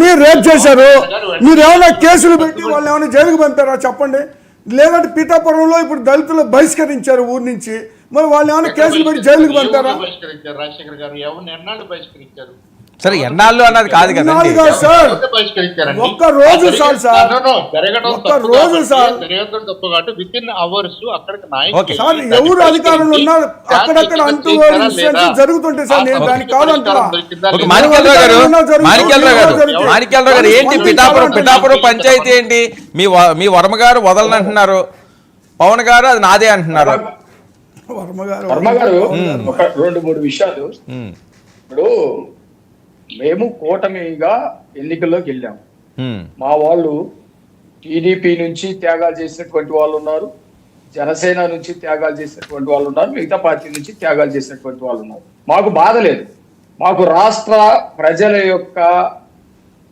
మీరు రేప్ చేశారు, మీరు ఏమైనా కేసులు పెట్టి వాళ్ళు ఏమైనా జైలుకు పంపారా చెప్పండి. లేదంటే పిఠాపురంలో ఇప్పుడు దళితులు బహిష్కరించారు ఊరి నుంచి, మరి వాళ్ళు ఏమైనా కేసులు పెట్టి జైలుకు పంపారా? రాజశేఖర్ గారు ఎవరిని ఎన్నాళ్ళు బహిష్కరించారు? సరే ఎన్నాళ్ళు అన్నది కాదు కదండి సార్, ఒక్క రోజు సార్ విత్ ఇన్ అవర్స్ అక్కడికి సార్ ఎవరు అధికారంలో ఉన్నారు అక్కడక్కడ అంటూ జరుగుతుంటే సార్ నేను దానికి కాదంటున్నా. మాణిక్యాలరావు గారు ఏంటి పిఠాపురం పంచాయతీ ఏంటి? మీ వర్మ గారు వదలనంటున్నారు, పవన్ గారు అది నాదే అంటున్నారు. వర్మ గారు ఒక 2-3 విషయాలు. ఇప్పుడు మేము కూటమిగా ఎన్నికల్లోకి వెళ్ళాము. మా వాళ్ళు టీడీపీ నుంచి త్యాగాలు చేసినటువంటి వాళ్ళు ఉన్నారు, జనసేన నుంచి త్యాగాలు చేసినటువంటి వాళ్ళు ఉన్నారు, మిగతా పార్టీ నుంచి త్యాగాలు చేసినటువంటి వాళ్ళు ఉన్నారు. మాకు బాధ లేదు. మాకు రాష్ట్ర ప్రజల యొక్క